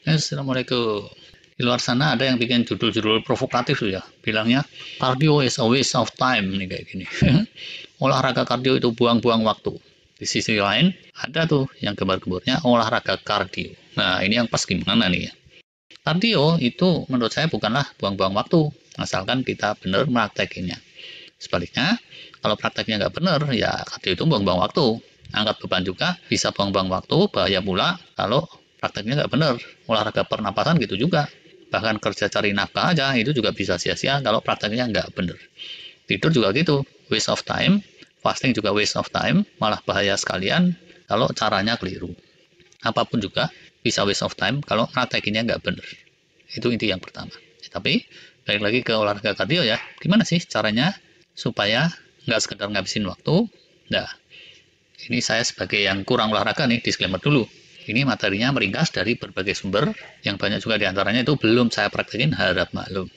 Assalamualaikum. Di luar sana ada yang bikin judul-judul provokatif tuh ya, bilangnya cardio is a waste of time nih kayak gini. Olahraga kardio itu buang-buang waktu. Di sisi lain ada tuh yang gembar-gembornya olahraga kardio. Nah ini yang pas gimana nih ya? Kardio itu menurut saya bukanlah buang-buang waktu, asalkan kita benar praktekinnya. Sebaliknya, kalau prakteknya nggak benar, ya kardio itu buang-buang waktu. Angkat beban juga bisa buang-buang waktu, bahaya pula kalau prakteknya nggak benar. Olahraga pernapasan gitu juga. Bahkan kerja cari nafkah aja, itu juga bisa sia-sia kalau prakteknya nggak benar. Tidur juga gitu, waste of time. Fasting juga waste of time, malah bahaya sekalian kalau caranya keliru. Apapun juga bisa waste of time kalau praktekinnya nggak benar. Itu inti yang pertama. Tapi, balik lagi ke olahraga kardio ya, gimana sih caranya supaya nggak sekedar ngabisin waktu? Nah, ini saya sebagai yang kurang olahraga nih, disclaimer dulu. Ini materinya meringkas dari berbagai sumber, yang banyak juga diantaranya itu belum saya praktekin, harap maklum.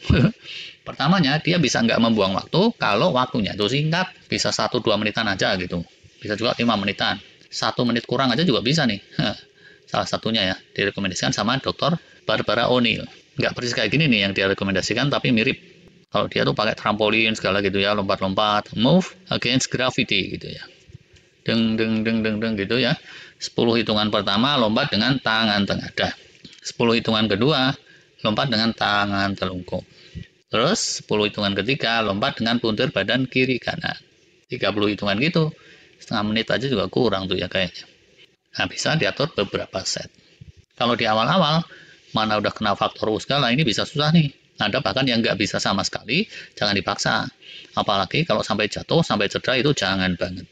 Pertamanya, dia bisa nggak membuang waktu kalau waktunya itu singkat, bisa 1-2 menitan aja gitu. Bisa juga 5 menitan. 1 menit kurang aja juga bisa nih. Salah satunya ya, direkomendasikan sama Dr. Barbara O'Neill. Nggak persis kayak gini nih yang dia rekomendasikan, tapi mirip. Kalau dia tuh pakai trampolin segala gitu ya, lompat-lompat, move against gravity gitu ya. Deng deng deng deng deng gitu ya. 10 hitungan pertama lompat dengan tangan tengadah. 10 hitungan kedua lompat dengan tangan telungkup. Terus 10 hitungan ketiga lompat dengan puntir badan kiri kanan. 30 hitungan gitu. Setengah menit aja juga kurang tuh ya kayaknya. Nah, bisa diatur beberapa set. Kalau di awal-awal, mana udah kena faktor segala, ini bisa susah nih. Ada bahkan yang nggak bisa sama sekali, jangan dipaksa. Apalagi kalau sampai jatuh, sampai cedera itu jangan banget.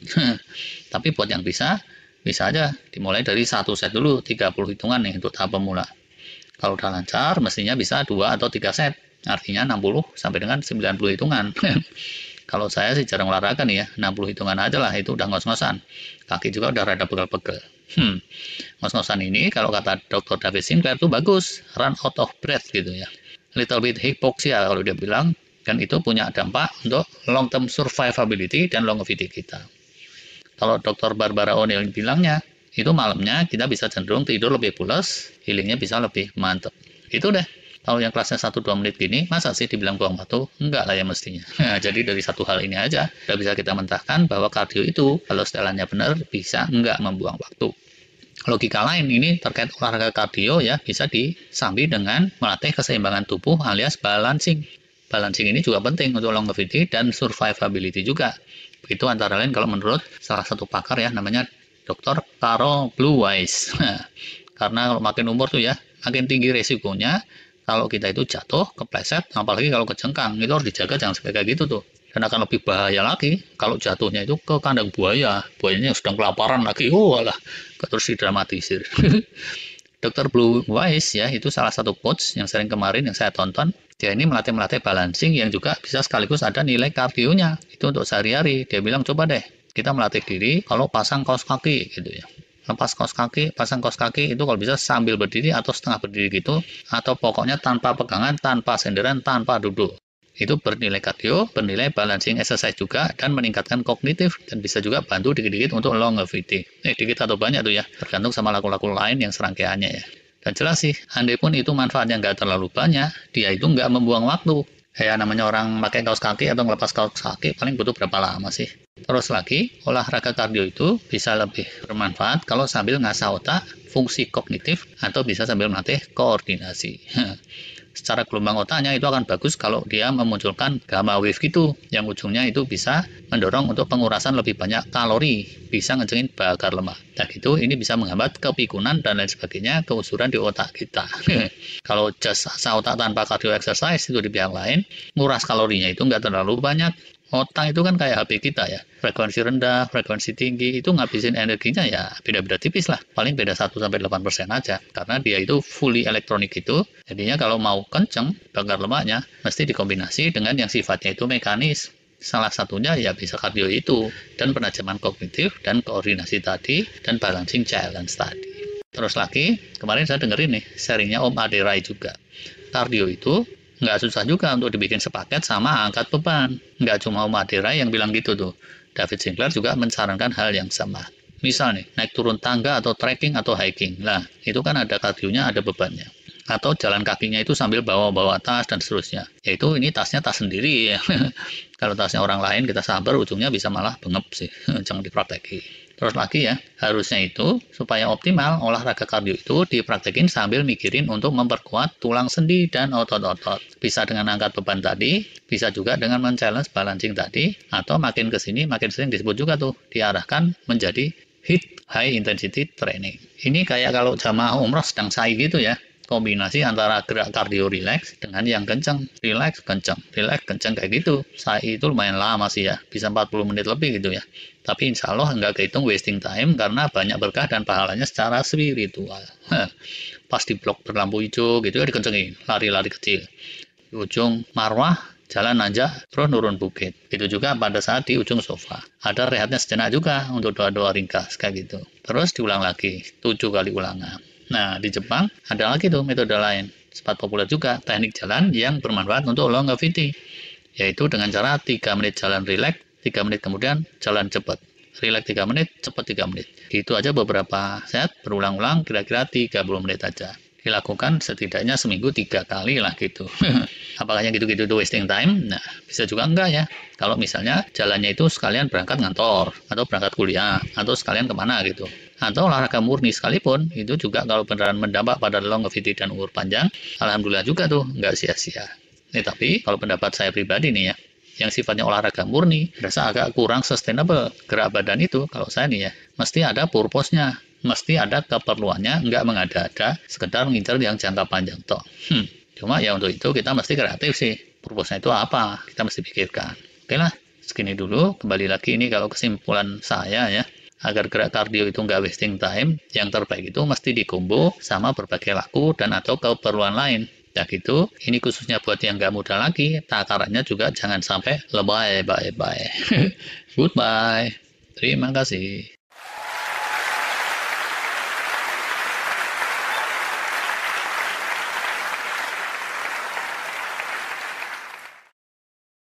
Tapi buat yang bisa aja dimulai dari 1 set dulu, 30 hitungan nih untuk tahap pemula. Kalau udah lancar, mestinya bisa 2 atau 3 set. Artinya 60 sampai dengan 90 hitungan. Kalau saya sih jarang olahraga nih ya, 60 hitungan aja lah, itu udah ngos-ngosan. Kaki juga udah rada pegel-pegel. Ngos-ngosan ini kalau kata Dr. David Sinclair itu bagus, run out of breath gitu ya. Little bit hypoxia kalau dia bilang, dan itu punya dampak untuk long term survivability dan longevity kita. Kalau Dr. Barbara O'Neill bilangnya, itu malamnya kita bisa cenderung tidur lebih pulas, healingnya bisa lebih mantep. Itu deh. Kalau yang kelasnya 1-2 menit gini, masa sih dibilang buang waktu? Enggak lah ya mestinya. Nah, jadi dari satu hal ini aja, udah bisa kita mentahkan bahwa kardio itu, kalau setelannya benar, bisa enggak membuang waktu. Logika lain ini terkait olahraga kardio ya, bisa disambi dengan melatih keseimbangan tubuh alias balancing. Balancing ini juga penting untuk longevity dan survivability juga. Begitu antara lain kalau menurut salah satu pakar ya, namanya Dr. Carol Bluewise. Karena kalau makin umur tuh ya, makin tinggi resikonya kalau kita itu jatuh, kepleset, apalagi kalau kejengkang, itu harus dijaga jangan sampai kayak gitu tuh. Dan akan lebih bahaya lagi kalau jatuhnya itu ke kandang buaya, buayanya yang sedang kelaparan lagi, alah, terus didramatisir. Dr. Blue Wise ya, itu salah satu coach yang sering kemarin yang saya tonton. Dia ini melatih balancing yang juga bisa sekaligus ada nilai kardionya. Itu untuk sehari-hari. Dia bilang coba deh, kita melatih diri kalau pasang kaos kaki gitu ya. Lepas kaos kaki, pasang kaos kaki itu kalau bisa sambil berdiri atau setengah berdiri gitu, atau pokoknya tanpa pegangan, tanpa senderan, tanpa duduk. Itu bernilai kardio, bernilai balancing exercise juga, dan meningkatkan kognitif, dan bisa juga bantu dikit-dikit untuk longevity. Dikit atau banyak tuh ya, tergantung sama laku-laku lain yang serangkaiannya ya. Dan jelas sih, andai pun itu manfaatnya nggak terlalu banyak, dia itu nggak membuang waktu. Ya namanya orang pakai kaos kaki atau ngelepas kaos kaki paling butuh berapa lama sih? Terus lagi, olahraga kardio itu bisa lebih bermanfaat kalau sambil ngasah otak, fungsi kognitif, atau bisa sambil melatih koordinasi. Secara gelombang otaknya itu akan bagus kalau dia memunculkan gamma wave gitu, yang ujungnya itu bisa mendorong untuk pengurasan lebih banyak kalori, bisa ngecengin bakar lemak. Dan gitu ini bisa menghambat kepikunan dan lain sebagainya, keusuran di otak kita. Kalau just asah otak tanpa cardio exercise itu di pihak lain, nguras kalorinya itu nggak terlalu banyak. Otak itu kan kayak HP kita ya, frekuensi rendah, frekuensi tinggi, itu ngabisin energinya ya beda-beda tipis lah, paling beda 1-8% aja, karena dia itu fully elektronik itu, jadinya kalau mau kenceng bakar lemaknya, mesti dikombinasi dengan yang sifatnya itu mekanis. Salah satunya ya bisa kardio itu, dan penajaman kognitif, dan koordinasi tadi, dan balancing challenge tadi. Terus lagi, kemarin saya dengerin nih, sharingnya Om Ade Rai juga. Kardio itu nggak susah juga untuk dibikin sepaket sama angkat beban. Nggak cuma Om Ade Rai yang bilang gitu tuh. David Sinclair juga mensarankan hal yang sama. Misal nih, naik turun tangga atau trekking atau hiking. Nah, itu kan ada kardionya, ada bebannya. atau jalan kakinya itu sambil bawa-bawa tas dan seterusnya. Yaitu ini tasnya tas sendiri ya. Kalau tasnya orang lain kita sabar, ujungnya bisa malah bengep sih. Jangan dipraktekin. Terus lagi ya, harusnya itu supaya optimal olahraga kardio itu dipraktekin sambil mikirin untuk memperkuat tulang sendi dan otot-otot. Bisa dengan angkat beban tadi, bisa juga dengan men-challenge balancing tadi, atau makin ke sini makin sering disebut juga tuh diarahkan menjadi HIIT, high intensity training. Ini kayak kalau jamaah umroh sedang sa'i gitu ya. Kombinasi antara gerak kardio relax dengan yang kencang, relax kencang kayak gitu. Sa'i itu lumayan lama sih ya, bisa 40 menit lebih gitu ya. Tapi insya Allah nggak kehitung wasting time karena banyak berkah dan pahalanya secara spiritual. Pas di blok berlampu hijau gitu ya dikencengin, lari-lari kecil. Di ujung marwah, jalan aja, terus nurun bukit. Itu juga pada saat di ujung sofa. Ada rehatnya sejenak juga untuk doa-doa ringkas kayak gitu. Terus diulang lagi, 7 kali ulangan. Nah, di Jepang ada lagi tuh metode lain. Sempat populer juga teknik jalan yang bermanfaat untuk longevity. Yaitu dengan cara 3 menit jalan rileks, 3 menit kemudian jalan cepat. Rileks 3 menit, cepat 3 menit. Itu aja beberapa set, berulang-ulang kira-kira 30 menit aja. Dilakukan setidaknya seminggu 3 kali lah gitu. Apakah yang gitu-gitu itu wasting time? Nah, bisa juga enggak ya. Kalau misalnya jalannya itu sekalian berangkat ngantor, atau berangkat kuliah, atau sekalian kemana gitu. Atau olahraga murni sekalipun, itu juga kalau beneran mendampak pada longevity dan umur panjang, alhamdulillah juga tuh, nggak sia-sia. Tapi kalau pendapat saya pribadi nih ya, yang sifatnya olahraga murni, berasa agak kurang sustainable. Gerak badan itu, kalau saya nih ya, mesti ada purpose-nya, mesti ada keperluannya, nggak mengada-ada, sekedar mengincar yang jangka panjang toh. Cuma ya untuk itu kita mesti kreatif sih. Purpose-nya itu apa? Kita mesti pikirkan. Oke lah, segini dulu. Kembali lagi ini kalau kesimpulan saya ya. Agar gerak kardio itu nggak wasting time, yang terbaik itu mesti dikombo sama berbagai laku dan atau keperluan lain. Ya gitu, ini khususnya buat yang nggak muda lagi, takarannya juga jangan sampai lebay. Goodbye. Terima kasih.